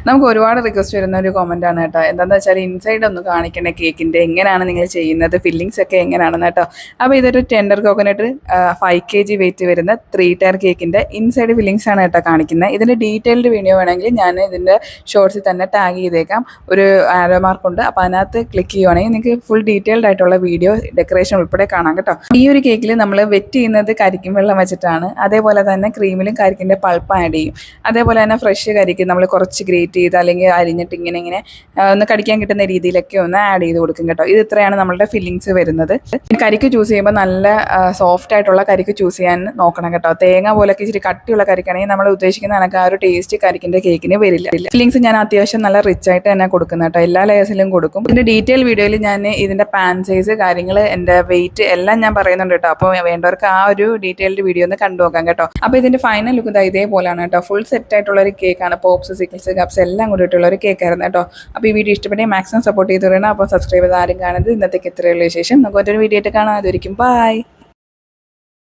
നമുക്ക് ഒരുപാട് റിക്വസ്റ്റ് വരുന്ന ഒരു കമന്റ് ആണ് കേട്ടോ. എന്താണെന്ന് വെച്ചാൽ ഇൻസൈഡ് ഒന്ന് കാണിക്കണേ കേക്കിന്റെ, എങ്ങനെയാണ് നിങ്ങൾ ചെയ്യുന്നത്, ഫില്ലിങ്സ് ഒക്കെ എങ്ങനെയാണെന്ന് കേട്ടോ. അപ്പോൾ ഇതൊരു ടെൻഡർ കോക്കനട്ട് 5 kg വെയിറ്റ് വരുന്ന 3 ടയർ കേക്കിന്റെ ഇൻസൈഡ് ഫില്ലിങ്സ് ആണ് കേട്ടോ കാണിക്കുന്നത്. ഇതിന്റെ ഡീറ്റെയിൽഡ് വീഡിയോ വേണമെങ്കിൽ ഞാൻ ഇതിന്റെ ഷോർട്സിൽ തന്നെ ടാഗ് ചെയ്തേക്കാം, ഒരു ആരോ മാർക്ക് ഉണ്ട്. അപ്പോൾ അതിനകത്ത് ക്ലിക്ക് ചെയ്യുവാണെങ്കിൽ നിങ്ങൾക്ക് ഫുൾ ഡീറ്റെയിൽഡ് ആയിട്ടുള്ള വീഡിയോ ഡെക്കറേഷൻ ഉൾപ്പെടെ കാണാം കേട്ടോ. ഈ ഒരു കേക്കിൽ നമ്മൾ വെറ്റ് ചെയ്യുന്നത് കരിക്കും വെള്ളം വെച്ചിട്ടാണ്. അതേപോലെ തന്നെ ക്രീമിലും കരിക്കിന്റെ പൾപ്പ് ആഡ് ചെയ്യും. അതേപോലെ തന്നെ ഫ്രഷ് കരിക്ക് നമ്മൾ കുറച്ച് ഗ്രേറ്റ് ചെയ്ത് അല്ലെങ്കിൽ അരിഞ്ഞിട്ട് ഇങ്ങനെ ഒന്ന് കടിക്കാൻ കിട്ടുന്ന രീതിയിലൊക്കെ ഒന്ന് ആഡ് ചെയ്ത് കൊടുക്കും കേട്ടോ. ഇത് ഇത്രയാണ് നമ്മളുടെ ഫില്ലിങ്സ് വരുന്നത്. കരിക്ക് ചൂസ് ചെയ്യുമ്പോൾ നല്ല സോഫ്റ്റ് ആയിട്ടുള്ള കരിക്ക് ചൂസ് ചെയ്യാൻ നോക്കണം കേട്ടോ. തേങ്ങ പോലൊക്കെ ഇച്ചിരി കട്ടിയുള്ള കരിക്കാണെങ്കിൽ നമ്മൾ ഉദ്ദേശിക്കുന്ന കണക്ക് ആ ഒരു ടേസ്റ്റ് കരിക്കിന്റെ കേക്കിന് വരില്ല. ഫില്ലിങ്സ് ഞാൻ അത്യാവശ്യം നല്ല റിച്ച് ആയിട്ട് തന്നെ കൊടുക്കുന്ന കേട്ടോ, എല്ലാ ലെയേഴ്സിലും കൊടുക്കും. ഇതിന്റെ ഡീറ്റെയിൽ വീഡിയോയിൽ ഞാൻ ഇതിന്റെ പാൻ സൈസ് കാര്യങ്ങൾ എൻ്റെ വെയിറ്റ് എല്ലാം ഞാൻ പറയുന്നുണ്ട് കേട്ടോ. അപ്പോൾ വേണ്ടവർക്ക് ആ ഒരു ഡീറ്റെയിൽഡ് വീഡിയോ ഒന്ന് കണ്ടു നോക്കാം കേട്ടോ. അപ്പോൾ ഇതിന്റെ ഫൈനൽ ലുക്ക് ഇതേപോലെയാണ് കേട്ടോ. ഫുൾ സെറ്റ് ആയിട്ടുള്ള ഒരു കേക്കാണ്. പോപ്സ്, സിക്കിൾസ്, കപ്സ് എല്ലാം കൂടിയിട്ടുള്ള ഒരു കേക്കായിരുന്നു കേട്ടോ. അപ്പോൾ ഈ വീഡിയോ ഇഷ്ടപ്പെട്ടെങ്കിൽ മാക്സിമം സപ്പോർട്ട് ചെയ്ത് തരണം. അപ്പോൾ സബ്സ്ക്രൈബ് ചെയ്ത് ആരും കാണുന്നത്. ഇന്നത്തേക്ക് ഇത്രയുള്ള വിശേഷം. നമുക്ക് ഒരു വീഡിയോ ആയിട്ട് കാണാം. അതൊരിക്കും ബൈ.